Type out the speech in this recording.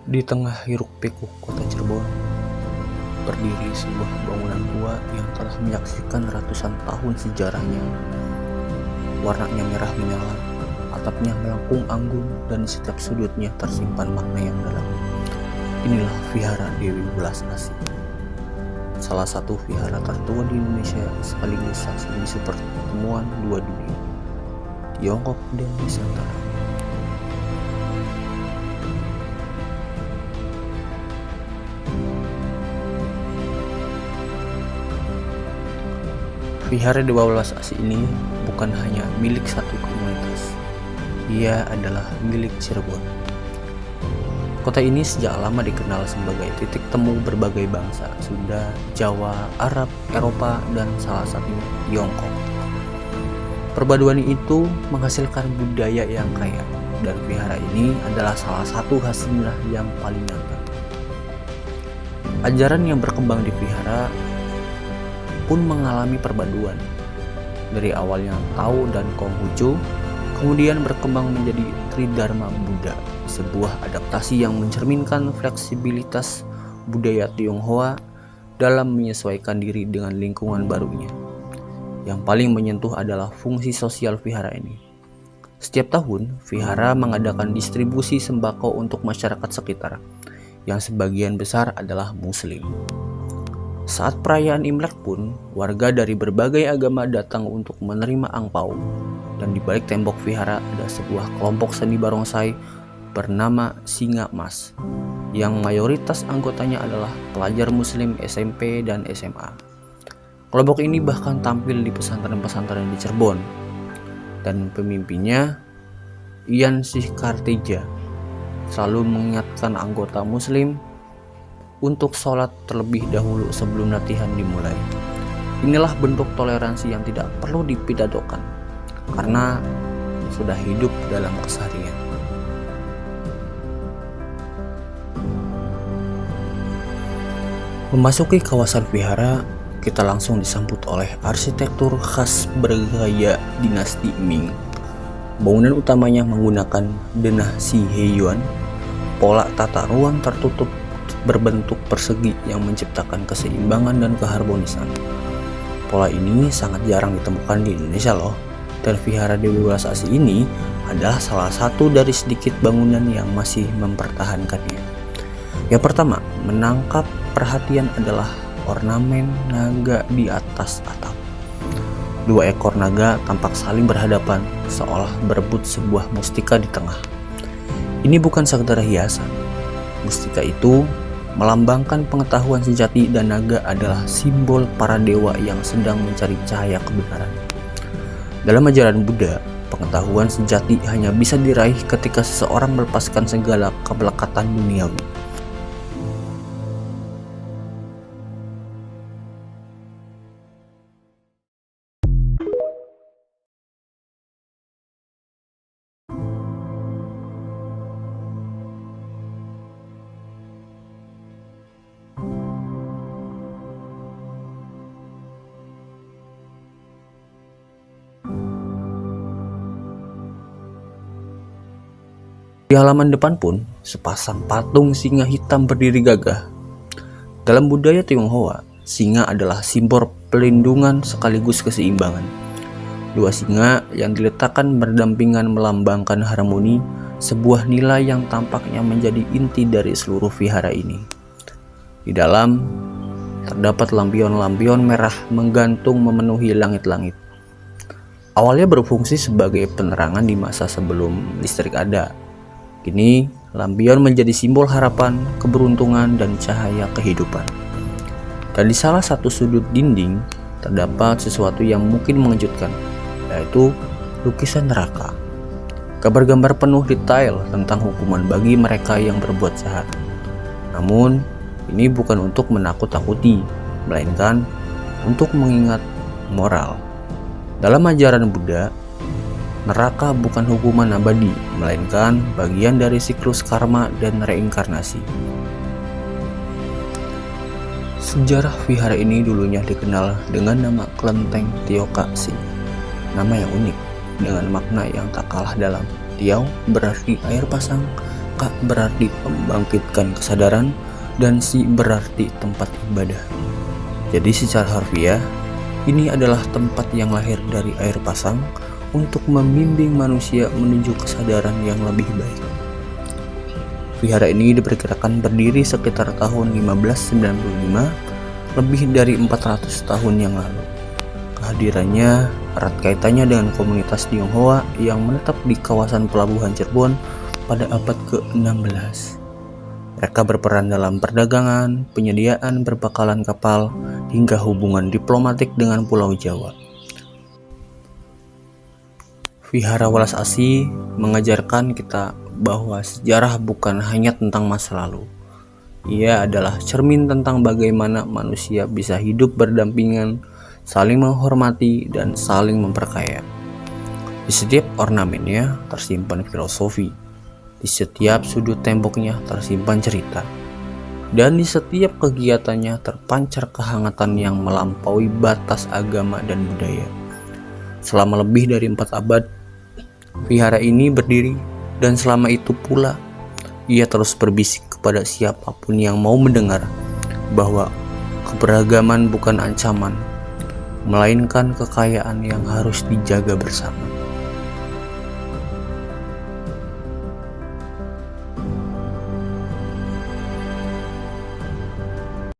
Di tengah hiruk-pikuk kota Cirebon, berdiri sebuah bangunan tua yang telah menyaksikan ratusan tahun sejarahnya. Warnanya merah menyala, atapnya melengkung anggun, dan di setiap sudutnya tersimpan makna yang dalam. Inilah Vihara Dewi Welas Asih, salah satu vihara tertua di Indonesia sekaligus saksi bisu pertemuan dua dunia, Tiongkok dan Nusantara. Vihara Dewi Welas Asih ini bukan hanya milik satu komunitas, ia adalah milik Cirebon. Kota ini sejak lama dikenal sebagai titik temu berbagai bangsa, Sunda, Jawa, Arab, Eropa, dan salah satunya Tiongkok. Perpaduan itu menghasilkan budaya yang kaya, dan vihara ini adalah salah satu hasilnya yang paling nyata. Ajaran yang berkembang di vihara pun mengalami perpaduan. Dari awalnya Tao dan Konghucu, kemudian berkembang menjadi Tridharma Buddha, sebuah adaptasi yang mencerminkan fleksibilitas budaya Tionghoa dalam menyesuaikan diri dengan lingkungan barunya. Yang paling menyentuh adalah fungsi sosial vihara ini. Setiap tahun, vihara mengadakan distribusi sembako untuk masyarakat sekitar, yang sebagian besar adalah Muslim. Saat perayaan Imlek pun, warga dari berbagai agama datang untuk menerima angpau, dan di balik tembok vihara ada sebuah kelompok seni barongsai bernama Singa Mas, yang mayoritas anggotanya adalah pelajar Muslim SMP dan SMA. Kelompok ini bahkan tampil di pesantren-pesantren di Cirebon, dan pemimpinnya, Ian Kartija, selalu mengingatkan anggota Muslim untuk sholat terlebih dahulu sebelum latihan dimulai. Inilah bentuk toleransi yang tidak perlu dipidatokan, karena sudah hidup dalam keseharian. Memasuki kawasan vihara, kita langsung disambut oleh arsitektur khas bergaya dinasti Ming. Bangunan utamanya menggunakan denah Si Heyuan, pola tata ruang tertutup berbentuk persegi yang menciptakan keseimbangan dan keharmonisan. Pola ini sangat jarang ditemukan di Indonesia loh, dan Vihara Dewi Welas Asih ini adalah salah satu dari sedikit bangunan yang masih mempertahankannya. Yang pertama, menangkap perhatian adalah ornamen naga di atas atap. Dua ekor naga tampak saling berhadapan, seolah berebut sebuah mustika di tengah. Ini bukan sekedar hiasan. Mustika itu melambangkan pengetahuan sejati, dan naga adalah simbol para dewa yang sedang mencari cahaya kebenaran. Dalam ajaran Buddha, pengetahuan sejati hanya bisa diraih ketika seseorang melepaskan segala kemelekatan duniawi. Di halaman depan pun, sepasang patung singa hitam berdiri gagah. Dalam budaya Tionghoa, singa adalah simbol pelindungan sekaligus keseimbangan. Dua singa yang diletakkan berdampingan melambangkan harmoni, sebuah nilai yang tampaknya menjadi inti dari seluruh vihara ini. Di dalam, terdapat lampion-lampion merah menggantung memenuhi langit-langit. Awalnya berfungsi sebagai penerangan di masa sebelum listrik ada. Kini, lampion menjadi simbol harapan, keberuntungan, dan cahaya kehidupan. Dan di salah satu sudut dinding, terdapat sesuatu yang mungkin mengejutkan, yaitu lukisan neraka. Gambar-gambar penuh detail tentang hukuman bagi mereka yang berbuat jahat. Namun, ini bukan untuk menakut-takuti, melainkan untuk mengingat moral. Dalam ajaran Buddha, neraka bukan hukuman abadi, melainkan bagian dari siklus karma dan reinkarnasi. Sejarah vihara ini dulunya dikenal dengan nama Kelenteng Tioka Sing, nama yang unik dengan makna yang tak kalah dalam. Tiao berarti air pasang, Ka berarti membangkitkan kesadaran, dan Si berarti tempat ibadah. Jadi secara harfiah, ini adalah tempat yang lahir dari air pasang untuk membimbing manusia menuju kesadaran yang lebih baik. Vihara ini diperkirakan berdiri sekitar tahun 1595, lebih dari 400 tahun yang lalu. Kehadirannya erat kaitannya dengan komunitas Tionghoa yang menetap di kawasan pelabuhan Cirebon pada abad ke-16. Mereka berperan dalam perdagangan, penyediaan berbakalan kapal, hingga hubungan diplomatik dengan Pulau Jawa. Vihara Walas Asih mengajarkan kita bahwa sejarah bukan hanya tentang masa lalu. Ia adalah cermin tentang bagaimana manusia bisa hidup berdampingan, saling menghormati, dan saling memperkaya. Di setiap ornamennya tersimpan filosofi, di setiap sudut temboknya tersimpan cerita, dan di setiap kegiatannya terpancar kehangatan yang melampaui batas agama dan budaya. Selama lebih dari 4 abad, vihara ini berdiri, dan selama itu pula ia terus berbisik kepada siapapun yang mau mendengar bahwa keberagaman bukan ancaman, melainkan kekayaan yang harus dijaga bersama.